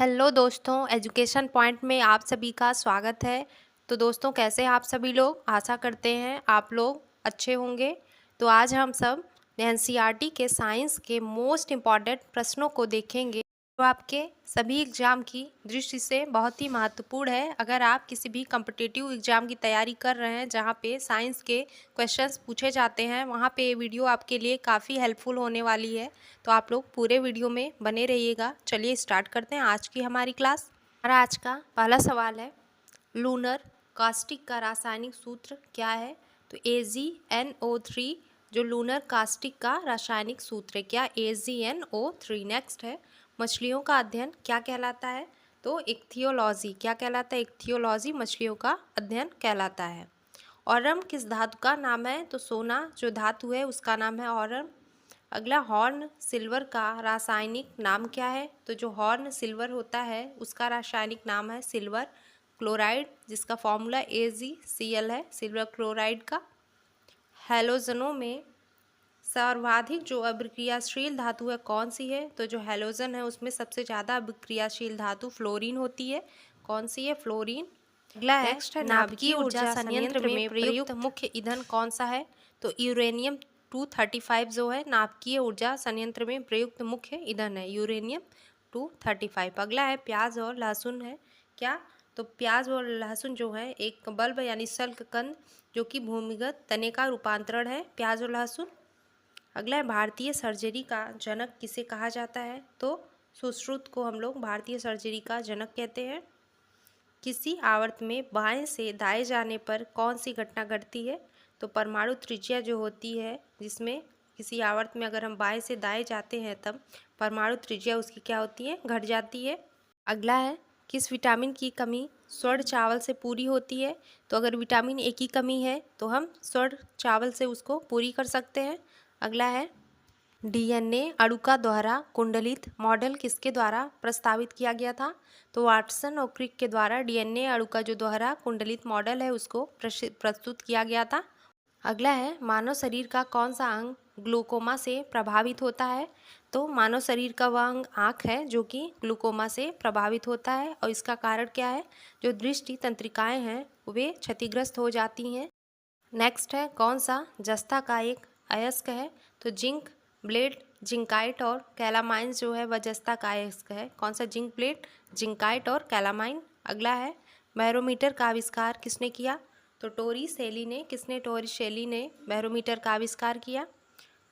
Hello दोस्तों, education point में आप सभी का स्वागत है। तो दोस्तों, कैसे हैं आप सभी लोग? आशा करते हैं आप लोग अच्छे होंगे। तो आज हम सब एनसीईआरटी के साइंस के मोस्ट इम्पॉर्टेंट प्रश्नों को देखेंगे जो आपके सभी एग्ज़ाम की दृष्टि से बहुत ही महत्वपूर्ण है। अगर आप किसी भी कॉम्पिटिटिव एग्ज़ाम की तैयारी कर रहे हैं जहाँ पे साइंस के क्वेश्चंस पूछे जाते हैं, वहाँ पे ये वीडियो आपके लिए काफ़ी हेल्पफुल होने वाली है। तो आप लोग पूरे वीडियो में बने रहिएगा। चलिए स्टार्ट करते हैं आज की हमारी क्लास। हमारा आज का पहला सवाल है, लूनर कास्टिक का रासायनिक सूत्र क्या है? तो AgNO3 जो लूनर कास्टिक का रासायनिक सूत्र है, क्या AgNO3। नेक्स्ट है, मछलियों का अध्ययन क्या कहलाता है? तो इक्थियोलॉजी। क्या कहलाता है? इक्थियोलॉजी मछलियों का अध्ययन कहलाता है। ऑरम किस धातु का नाम है? तो सोना जो धातु है उसका नाम है ऑरम। अगला, हॉर्न सिल्वर का रासायनिक नाम क्या है? तो जो हॉर्न सिल्वर होता है उसका रासायनिक नाम है सिल्वर क्लोराइड, जिसका फॉर्मूला AgCl है, सिल्वर क्लोराइड का। हैलोजनों में सर्वाधिक जो अभिक्रियाशील धातु है कौन सी है? तो जो हैलोजन है उसमें सबसे ज़्यादा अभिक्रियाशील धातु फ्लोरीन होती है। कौन सी है? फ्लोरीन। अगला है, नेक्स्ट है, नाभिकीय ऊर्जा संयंत्र में प्रयुक्त मुख्य ईंधन कौन सा है? तो यूरेनियम 235 जो है नाभिकीय ऊर्जा संयंत्र में प्रयुक्त मुख्य ईंधन है, यूरेनियम 235। अगला है, प्याज और लहसुन है क्या? तो प्याज और लहसुन जो है एक बल्ब यानी शल्क कंद जो कि भूमिगत तने का रूपांतरण है, प्याज और लहसुन। अगला है, भारतीय सर्जरी का जनक किसे कहा जाता है? तो सुश्रुत को हम लोग भारतीय सर्जरी का जनक कहते हैं। किसी आवर्त में बाएं से दाएं जाने पर कौन सी घटना घटती है? तो परमाणु त्रिज्या जो होती है, जिसमें किसी आवर्त में अगर हम बाएं से दाएं जाते हैं तब परमाणु त्रिज्या उसकी क्या होती है? घट जाती है। अगला है, किस विटामिन की कमी स्वर्ण चावल से पूरी होती है? तो अगर विटामिन ए की कमी है तो हम स्वर्ण चावल से उसको पूरी कर सकते हैं। अगला है, डीएनए अणु का द्वारा कुंडलित मॉडल किसके द्वारा प्रस्तावित किया गया था? तो वाटसन और क्रिक के द्वारा डीएनए अणु का जो द्वारा कुंडलित मॉडल है उसको प्रस्तुत किया गया था। अगला है, मानव शरीर का कौन सा अंग ग्लूकोमा से प्रभावित होता है? तो मानव शरीर का वह अंग आँख है जो कि ग्लूकोमा से प्रभावित होता है। और इसका कारण क्या है? जो दृष्टि तंत्रिकाएं हैं वे क्षतिग्रस्त हो जाती हैं। नेक्स्ट है, कौन सा जस्ता का एक अयस्क है? तो जिंक ब्लेड जिंकाइट और कैलामाइन जो है वह जस्ता का अयस्क है। कौन सा? जिंक ब्लेड जिंकाइट और कैलामाइन। अगला है, बैरोमीटर का आविष्कार किसने किया? तो टोरी शेली ने। किसने? टोरी शेली ने बैरोमीटर का आविष्कार किया।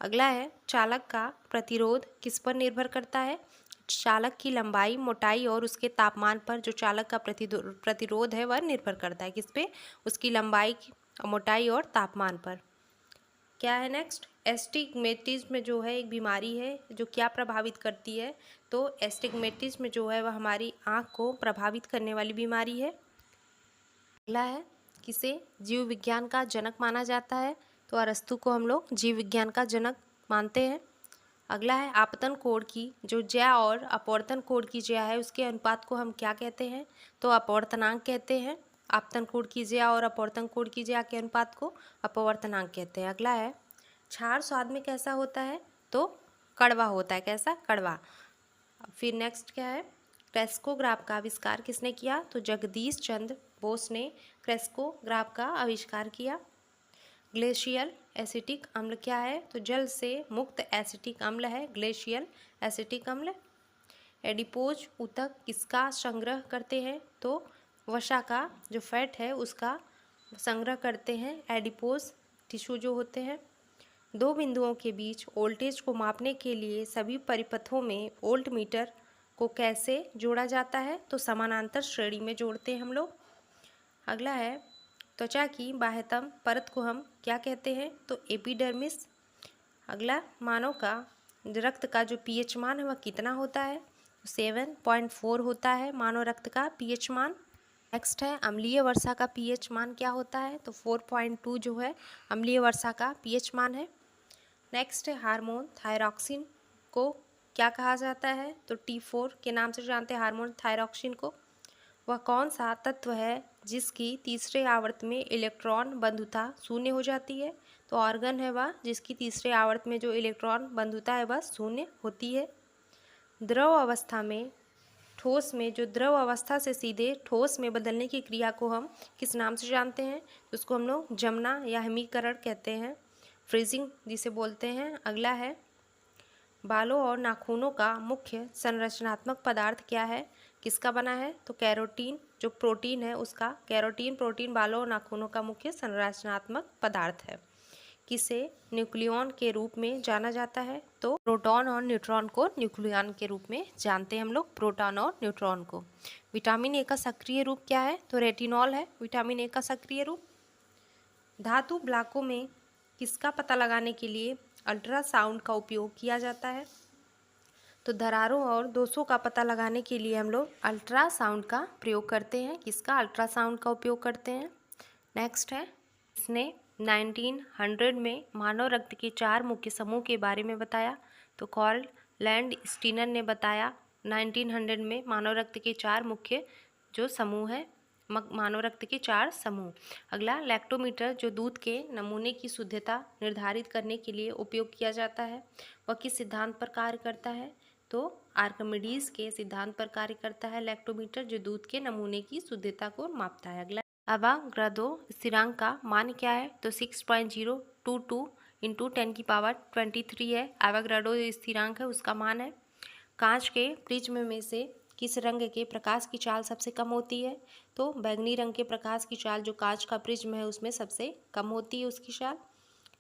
अगला है, चालक का प्रतिरोध किस पर निर्भर करता है? चालक की लंबाई, मोटाई और उसके तापमान पर जो चालक का प्रतिरोध है वह निर्भर करता है। किस पे? उसकी लंबाई, मोटाई और तापमान पर। क्या है नेक्स्ट? एस्टिग्मेटिज्म जो है एक बीमारी है जो क्या प्रभावित करती है? तो एस्टिग्मेटिज्म जो है वह हमारी आँख को प्रभावित करने वाली बीमारी है। अगला है, किसे जीव विज्ञान का जनक माना जाता है? तो अरस्तु को हम लोग जीव विज्ञान का जनक मानते हैं। अगला है, आपतन कोण की जो ज्या और अपवर्तन कोण की ज्या है उसके अनुपात को हम क्या कहते हैं? तो अपवर्तनांक कहते हैं। आपतन कोण की ज्या और अपवर्तन कोण की ज्या के अनुपात को अपवर्तनांक कहते हैं। अगला है, क्षार स्वाद में कैसा होता है? तो कड़वा होता है। कैसा? कड़वा। फिर नेक्स्ट क्या है, क्रेस्कोग्राफ का आविष्कार किसने किया? तो जगदीश चंद्र बोस ने क्रेस्कोग्राफ का आविष्कार किया। ग्लेशियल एसिटिक अम्ल क्या है? तो जल से मुक्त एसिटिक अम्ल है ग्लेशियल एसिटिक अम्ल। एडिपोज ऊतक किसका संग्रह करते हैं? तो वसा का जो फैट है उसका संग्रह करते हैं एडिपोज टिश्यू जो होते हैं। दो बिंदुओं के बीच वोल्टेज को मापने के लिए सभी परिपथों में वोल्ट मीटर को कैसे जोड़ा जाता है? तो समानांतर श्रेणी में जोड़ते हैं हम लोग। अगला है, त्वचा की बाह्यतम परत को हम क्या कहते हैं? तो एपिडर्मिस। अगला, मानव का रक्त का जो पीएच मान है वह कितना होता है? 7.4 होता है मानव रक्त का पीएच मान। नेक्स्ट है, अम्लीय वर्षा का पीएच मान क्या होता है? तो 4.2 जो है अम्लीय वर्षा का पीएच मान है। नेक्स्ट है, हार्मोन थायरॉक्सिन को क्या कहा जाता है? तो T4 के नाम से जानते हैं हार्मोन थायरॉक्सिन को। वह कौन सा तत्व है जिसकी तीसरे आवर्त में इलेक्ट्रॉन बंधुता शून्य हो जाती है? तो ऑर्गन है वह जिसकी तीसरे आवर्त में जो इलेक्ट्रॉन बंधुता है वह शून्य होती है। द्रव अवस्था में ठोस में जो द्रव अवस्था से सीधे ठोस में बदलने की क्रिया को हम किस नाम से जानते हैं? तो उसको हम लोग जमना या हिमीकरण कहते हैं, फ्रीजिंग जिसे बोलते हैं। अगला है, बालों और नाखूनों का मुख्य संरचनात्मक पदार्थ क्या है? किसका बना है? तो कैरोटीन, जो प्रोटीन है उसका। कैरोटीन प्रोटीन बालों और नाखूनों का मुख्य संरचनात्मक पदार्थ है। किसे न्यूक्लियॉन के रूप में जाना जाता है? तो प्रोटॉन और न्यूट्रॉन को न्यूक्लियॉन के रूप में जानते हैं हम लोग, प्रोटॉन और न्यूट्रॉन को। विटामिन ए का सक्रिय रूप क्या है? तो रेटिनॉल है विटामिन ए का सक्रिय रूप। धातु ब्लॉकों में किसका पता लगाने के लिए अल्ट्रासाउंड का उपयोग किया जाता है? तो दरारों और दोषों का पता लगाने के लिए हम लोग अल्ट्रासाउंड का प्रयोग करते हैं। किसका? अल्ट्रासाउंड का उपयोग करते हैं। नेक्स्ट है, इसने 1900 में मानव रक्त के 4 मुख्य समूह के बारे में बताया। तो कार्ल लैंड स्टीनर ने बताया 1900 में मानव रक्त के 4 मुख्य जो समूह है, मानव रक्त के 4 समूह। अगला, लैक्टोमीटर जो दूध के नमूने की शुद्धता निर्धारित करने के लिए उपयोग किया जाता है, वह किस सिद्धांत पर कार्य करता है? तो आर्किमिडीज के सिद्धांत पर कार्य करता है लैक्टोमीटर, जो दूध के नमूने की शुद्धता को मापता है। अगला, अवागाद्रो स्थिरांक का मान क्या है? तो 6.022 इंटू 10⁻23 है। अवागाद्रो स्थिरांक है उसका मान है। कांच के प्रिज्म में से किस रंग के प्रकाश की चाल सबसे कम होती है? तो बैंगनी रंग के प्रकाश की चाल जो कांच का प्रिज्म है उसमें सबसे कम होती है उसकी चाल।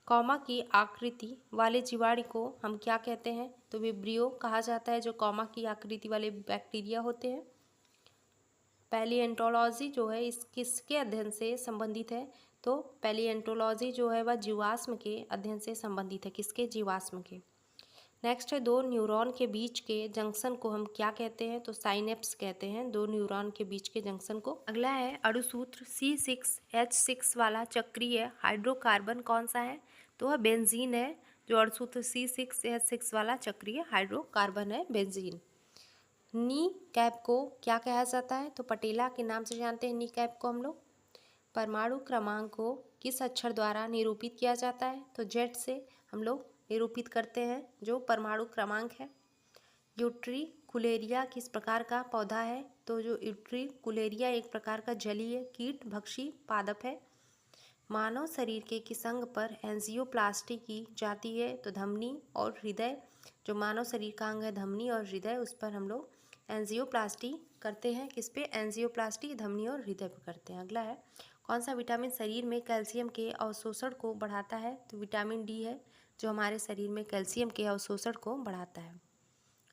कॉमा की आकृति वाले जीवाणु को हम क्या कहते हैं? तो विब्रियो कहा जाता है, जो कॉमा की आकृति वाले बैक्टीरिया होते हैं। पैलिएंटोलॉजी जो है इस किसके अध्ययन से संबंधित है? तो पैलिएंटोलॉजी जो है वह जीवाश्म के अध्ययन से संबंधित है। किसके? जीवाश्म के। नेक्स्ट है, दो न्यूरॉन के बीच के जंक्शन को हम क्या कहते हैं? तो साइनेप्स कहते हैं, दो न्यूरॉन के बीच के जंक्शन को। अगला है, अणुसूत्र C6H6 वाला चक्रीय हाइड्रोकार्बन कौन सा है? तो वह बेंजीन है। जो अणुसूत्र C6H6 वाला चक्रीय हाइड्रोकार्बन है, बेंजीन। नी कैप को क्या कहा जाता है? तो पटेला के नाम से जानते हैं नी कैप को हम लोग। परमाणु क्रमांक को किस अक्षर द्वारा निरूपित किया जाता है? तो जेड से हम लोग निरूपित करते हैं जो परमाणु क्रमांक है। यूट्रिकुलेरिया किस प्रकार का पौधा है? तो जो यूट्रिकुलेरिया एक प्रकार का जलीय कीट भक्षी पादप है। मानव शरीर के किस अंग पर एंजियोप्लास्टी की जाती है? तो धमनी और हृदय, जो मानव शरीर का अंग है धमनी और हृदय, उस पर हम लोग एंजियोप्लास्टी करते हैं। किस पे? एंजियोप्लास्टी धमनी और हृदय पर करते हैं। अगला है, कौन सा विटामिन शरीर में कैल्शियम के अवशोषण को बढ़ाता है? तो विटामिन डी है, जो हमारे शरीर में कैल्शियम के अवशोषण को बढ़ाता है।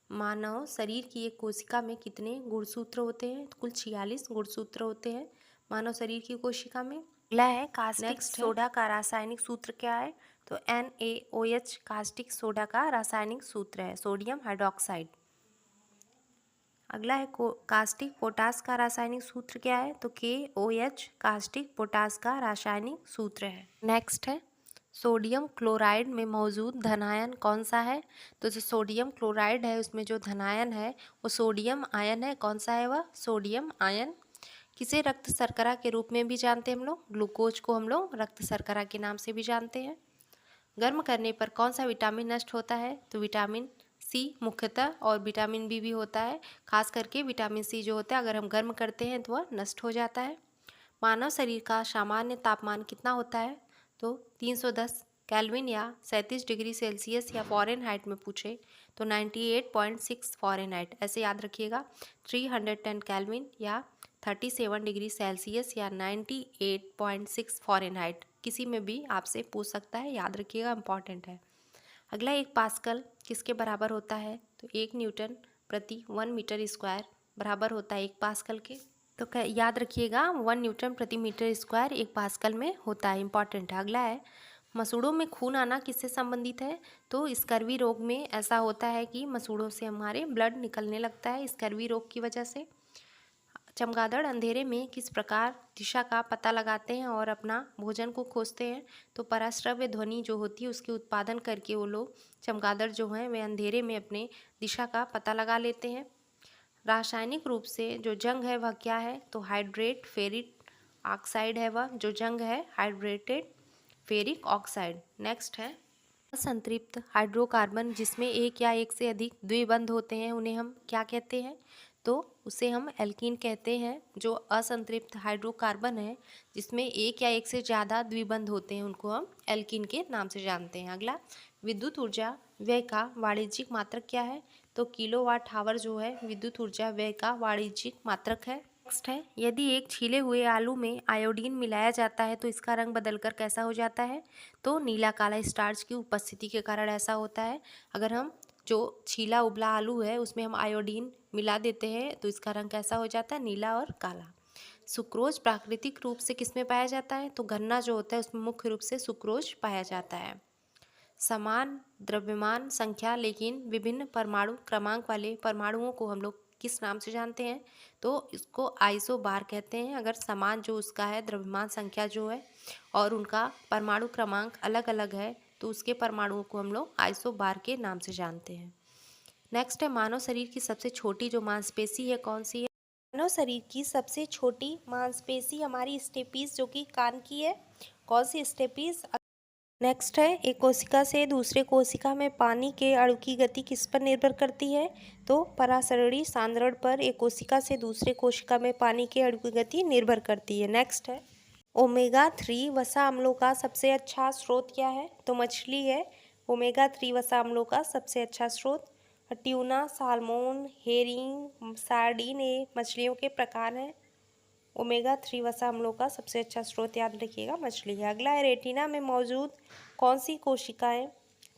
मानव शरीर की एक कोशिका में कितने गुणसूत्र होते हैं? कुल 46 गुणसूत्र होते हैं मानव शरीर की कोशिका में। अगला है, कास्टिक सोडा का रासायनिक सूत्र क्या है? तो NaOH कास्टिक सोडा का रासायनिक सूत्र है, सोडियम हाइड्रोक्साइड। अगला है, कास्टिक पोटास का रासायनिक सूत्र क्या है? तो KOH कास्टिक पोटास का रासायनिक सूत्र है। नेक्स्ट है, सोडियम क्लोराइड में मौजूद धनायन कौन सा है? तो जो सोडियम क्लोराइड है उसमें जो धनायन है वो सोडियम आयन है। कौन सा है वह? Sodium ion. किसे रक्त शर्करा के रूप में भी जानते हैं हम लोग? ग्लूकोज को हम लोग रक्त शर्करा के नाम से भी जानते हैं। गर्म करने पर कौन सा विटामिन नष्ट होता है? तो विटामिन सी मुख्यतः, और विटामिन बी भी होता है। खास करके विटामिन सी जो होता है अगर हम गर्म करते हैं तो वह नष्ट हो जाता है। मानव शरीर का सामान्य तापमान कितना होता है? तो 310 केल्विन या 37 डिग्री सेल्सियस, या फ़ारेनहाइट में पूछे तो 98.6 फ़ारेनहाइट, ऐसे याद रखिएगा। 310 केल्विन या 37 डिग्री सेल्सियस या 98.6 फ़ारेनहाइट, किसी में भी आपसे पूछ सकता है, याद रखिएगा, इंपॉर्टेंट है। अगला, 1 पास्कल किसके बराबर होता है? तो 1 न्यूटन प्रति 1 मीटर स्क्वायर बराबर होता है 1 पास्कल के। तो याद रखिएगा 1 न्यूटन प्रति मीटर स्क्वायर 1 पास्कल में होता है, इंपॉर्टेंट है। अगला है, मसूड़ों में खून आना किससे संबंधित है? तो स्कर्वी रोग में ऐसा होता है कि मसूड़ों से हमारे ब्लड निकलने लगता है स्कर्वी रोग की वजह से। चमगादड़ अंधेरे में किस प्रकार दिशा का पता लगाते हैं और अपना भोजन को खोजते हैं? तो पराश्रव्य ध्वनि जो होती है उसके उत्पादन करके वो लोग चमगादड़ जो हैं वे अंधेरे में अपने दिशा का पता लगा लेते हैं। रासायनिक रूप से जो जंग है वह क्या है? तो हाइड्रेट फेरिक ऑक्साइड है वह जो जंग है, हाइड्रेटेड फेरिक ऑक्साइड। नेक्स्ट है, असंतृप्त हाइड्रोकार्बन जिसमें एक या एक से अधिक द्विबंध होते हैं उन्हें हम क्या कहते हैं? तो उसे हम एल्कीन कहते हैं। जो असंतृप्त हाइड्रोकार्बन है जिसमें एक या एक से ज़्यादा द्विबंध होते हैं उनको हम एल्कीन के नाम से जानते हैं। अगला, विद्युत ऊर्जा व्यय का वाणिज्यिक मात्रक क्या है? तो किलोवाट आवर जो है विद्युत ऊर्जा व्यय का वाणिज्यिक मात्रक है। नेक्स्ट है, यदि एक छीले हुए आलू में आयोडीन मिलाया जाता है तो इसका रंग बदलकर कैसा हो जाता है? तो नीला काला स्टार्च की उपस्थिति के कारण ऐसा होता है। अगर हम जो छीला उबला आलू है उसमें हम आयोडीन मिला देते हैं तो इसका रंग कैसा हो जाता है? नीला और काला। सुक्रोज प्राकृतिक रूप से किसमें पाया जाता है? तो गन्ना जो होता है उसमें मुख्य रूप से सुक्रोज पाया जाता है। समान द्रव्यमान संख्या लेकिन विभिन्न परमाणु क्रमांक वाले परमाणुओं को हम लोग किस नाम से जानते हैं? तो इसको आइसोबार कहते हैं। अगर समान जो उसका है द्रव्यमान संख्या जो है और उनका परमाणु क्रमांक अलग अलग है तो उसके परमाणुओं को हम लोग आइसोबार के नाम से जानते हैं। नेक्स्ट है, मानव शरीर की सबसे छोटी जो मांसपेशी है कौन सी है? मानव शरीर की सबसे छोटी मांसपेशी हमारी स्टेपीज जो कि कान की है। कौन सी स्टेपीज? नेक्स्ट है, एक कोशिका से दूसरे कोशिका में पानी के अणु की गति किस पर निर्भर करती है? तो परासरणी सांद्रण पर एक कोशिका से दूसरे कोशिका में पानी के अणु की गति निर्भर करती है। नेक्स्ट है, ओमेगा 3 वसा अम्लों का सबसे अच्छा स्रोत क्या है? तो मछली है ओमेगा 3 वसा अम्लों का सबसे अच्छा स्रोत। ट्यूना, साल्मोन, हेरिंग, सार्डीन ये मछलियों के प्रकार हैं। ओमेगा 3 वसा अम्लों का सबसे अच्छा स्रोत याद रखिएगा मछली है। अगला है, रेटिना में मौजूद कौन सी कोशिकाएं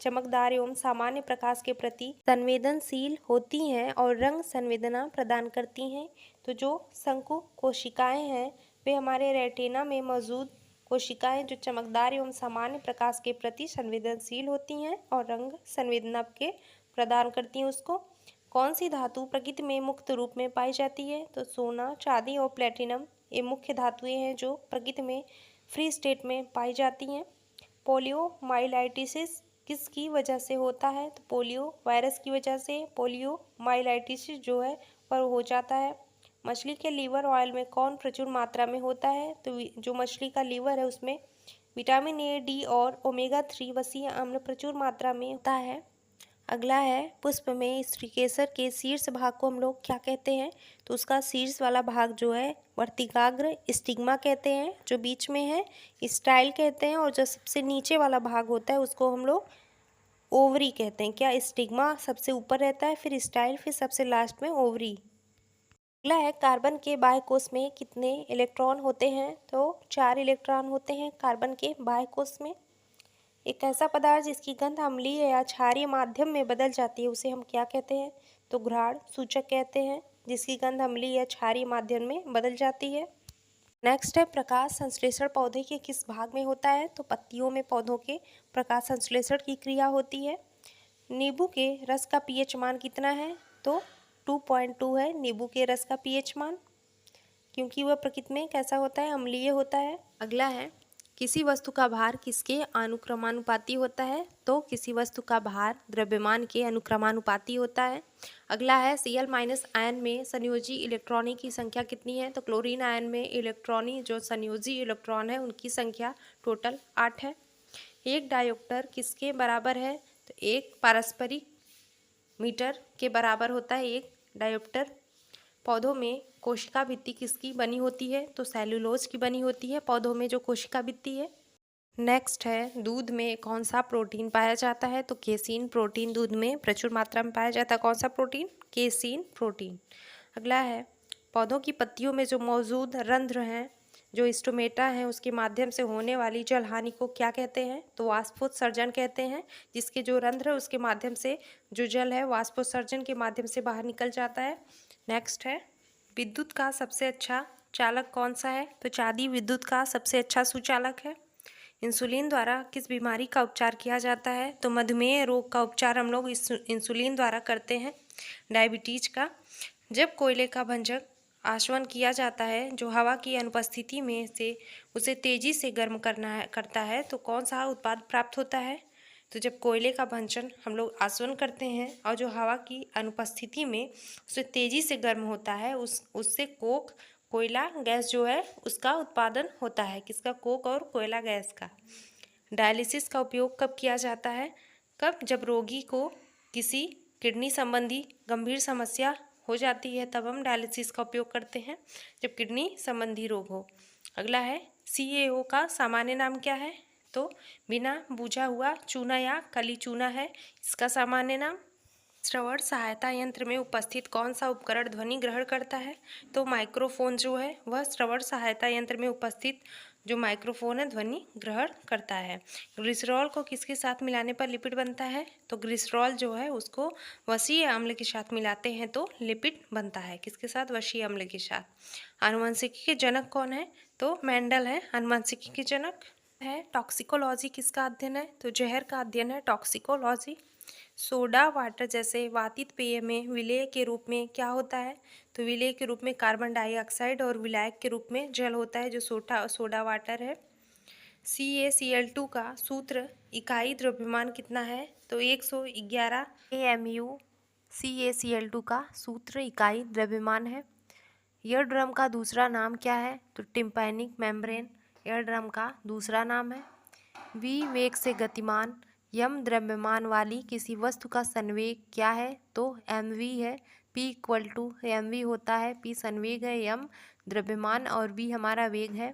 चमकदार एवं सामान्य प्रकाश के प्रति संवेदनशील होती हैं और रंग संवेदना प्रदान करती हैं? तो जो शंकु कोशिकाएं हैं वे हमारे रेटिना में मौजूद कोशिकाएं जो चमकदार एवं सामान्य प्रकाश के प्रति संवेदनशील होती हैं और रंग संवेदना के प्रदान करती हैं उसको। कौन सी धातु प्रकृति में मुक्त रूप में पाई जाती है? तो सोना, चांदी और प्लेटिनम ये मुख्य धातुएं हैं जो प्रकृति में फ्री स्टेट में पाई जाती हैं। पोलियोमाइलाइटिस किसकी वजह से होता है? तो पोलियो वायरस की वजह से पोलियोमाइलाइटिस जो है वह हो जाता है। मछली के लीवर ऑयल में कौन प्रचुर मात्रा में होता है? तो जो मछली का लीवर है उसमें विटामिन ए, डी और ओमेगा 3 वसीय अम्ल प्रचुर मात्रा में होता है। अगला है, पुष्प में स्त्रीकेसर के शीर्ष भाग को हम लोग क्या कहते हैं? तो उसका शीर्ष वाला भाग जो है वर्तिकाग्र स्टिग्मा कहते हैं, जो बीच में है स्टाइल कहते हैं और जो सबसे नीचे वाला भाग होता है उसको हम लोग ओवरी कहते हैं। क्या स्टिग्मा सबसे ऊपर रहता है, फिर स्टाइल, फिर सबसे लास्ट में ओवरी। अगला है, कार्बन के बाह्य कोश में कितने इलेक्ट्रॉन होते हैं? तो 4 इलेक्ट्रॉन होते हैं कार्बन के बाह्य कोश में। एक ऐसा पदार्थ जिसकी गंध अम्लीय या क्षारीय माध्यम में बदल जाती है उसे हम क्या कहते हैं? तो घ्राण सूचक कहते हैं, जिसकी गंध अम्लीय या क्षारीय माध्यम में बदल जाती है। नेक्स्ट है, प्रकाश संश्लेषण पौधे के किस भाग में होता है? तो पत्तियों में पौधों के प्रकाश संश्लेषण की क्रिया होती है। नींबू के रस का पीएच मान कितना है? तो 2.2 है नींबू के रस का पीएच मान, क्योंकि वह प्रकृति में कैसा होता है? अम्लीय होता है। अगला है, किसी वस्तु का भार किसके अनुक्रमानुपाती होता है? तो किसी वस्तु का भार द्रव्यमान के अनुक्रमानुपाती होता है। अगला है, Cl- आयन में संयोजी इलेक्ट्रॉनों की संख्या कितनी है? तो क्लोरीन आयन में इलेक्ट्रॉनी जो संयोजी इलेक्ट्रॉन है उनकी संख्या टोटल 8 है। एक डायोप्टर किसके बराबर है? तो एक पारस्परिक मीटर के बराबर होता है एक डायोप्टर। पौधों में कोशिका भित्ति किसकी बनी होती है? तो सेलुलोज की बनी होती है पौधों में जो कोशिका भित्ति है। नेक्स्ट है, दूध में कौन सा प्रोटीन पाया जाता है? तो केसीन प्रोटीन दूध में प्रचुर मात्रा में पाया जाता है। कौन सा प्रोटीन? Casein protein. अगला है, पौधों की पत्तियों में जो मौजूद रंध्र हैं जो स्टोमेटा है उसके माध्यम से होने वाली जल हानि को क्या कहते हैं? तो वाष्पोत्सर्जन कहते हैं। जिसके जो रंध्र है उसके माध्यम से जो जल है वाष्पोत्सर्जन के माध्यम से बाहर निकल जाता है। नेक्स्ट है, विद्युत का सबसे अच्छा चालक कौन सा है? तो चांदी विद्युत का सबसे अच्छा सुचालक है। इंसुलिन द्वारा किस बीमारी का उपचार किया जाता है? तो मधुमेह रोग का उपचार हम लोग इंसुलिन द्वारा करते हैं, डायबिटीज का। जब कोयले का भंजक आसवन किया जाता है जो हवा की अनुपस्थिति में से उसे तेजी से गर्म करता है तो कौन सा उत्पाद प्राप्त होता है? तो जब कोयले का भंजन हम लोग आसवन करते हैं और जो हवा की अनुपस्थिति में उसे तेजी से गर्म होता है उससे कोक कोयला गैस जो है उसका उत्पादन होता है। किसका? कोक और कोयला गैस का। डायलिसिस का उपयोग कब किया जाता है? कब? जब रोगी को किसी किडनी संबंधी गंभीर समस्या हो जाती है तब हम डायलिसिस का उपयोग करते हैं, जब किडनी संबंधी रोग हो। अगला है CaO का सामान्य नाम क्या है? तो बिना बुझा हुआ चूना या कली चूना है इसका सामान्य नाम। श्रवण सहायता यंत्र में उपस्थित कौन सा उपकरण ध्वनि ग्रहण करता है? तो माइक्रोफोन जो है वह श्रवण सहायता यंत्र में उपस्थित जो माइक्रोफोन है ध्वनि ग्रहण करता है। ग्लिसरॉल को किसके साथ मिलाने पर लिपिड बनता है? तो ग्लिसरॉल जो है उसको वसीय अम्ल के साथ मिलाते हैं तो लिपिड बनता है। किसके साथ? वसीय अम्ल के साथ। आनुवंशिकी के जनक कौन है? तो मेंडल है आनुवंशिकी के जनक। है टॉक्सिकोलॉजी किसका अध्ययन है? तो जहर का अध्ययन है टॉक्सिकोलॉजी। सोडा वाटर जैसे वातित पेय में विलेय के रूप में क्या होता है? तो विलेय के रूप में कार्बन डाइऑक्साइड और विलायक के रूप में जल होता है जो सोडा वाटर है। CaCl2 का सूत्र इकाई द्रव्यमान कितना है? तो 111 AMU CaCl2 का सूत्र इकाई द्रव्यमान है। ईयर ड्रम का दूसरा नाम क्या है? तो टिम्पैनिक मेम्ब्रेन ईयर ड्रम का दूसरा नाम है। v वेग से गतिमान यम द्रव्यमान वाली किसी वस्तु का संवेग क्या है? तो mv है। p = mv होता है। p संवेग है, m द्रव्यमान और v हमारा वेग है।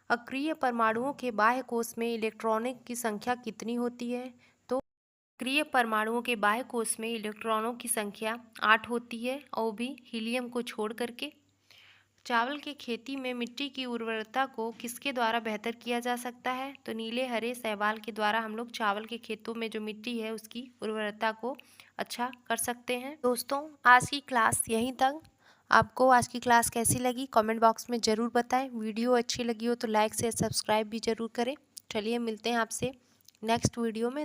अक्रिय परमाणुओं के बाह्य कोश में इलेक्ट्रॉनों की संख्या कितनी होती है? तो अक्रिय परमाणुओं के बाह्य कोश में इलेक्ट्रॉनों की संख्या 8 होती है, और भी हीलियम को छोड़ करके। चावल की खेती में मिट्टी की उर्वरता को किसके द्वारा बेहतर किया जा सकता है? तो नीले हरे शैवाल के द्वारा हम लोग चावल के खेतों में जो मिट्टी है उसकी उर्वरता को अच्छा कर सकते हैं। दोस्तों आज की क्लास यहीं तक। आपको आज की क्लास कैसी लगी कमेंट बॉक्स में ज़रूर बताएं। वीडियो अच्छी लगी हो तो लाइक शेयर सब्सक्राइब भी ज़रूर करें। चलिए मिलते हैं आपसे नेक्स्ट वीडियो में।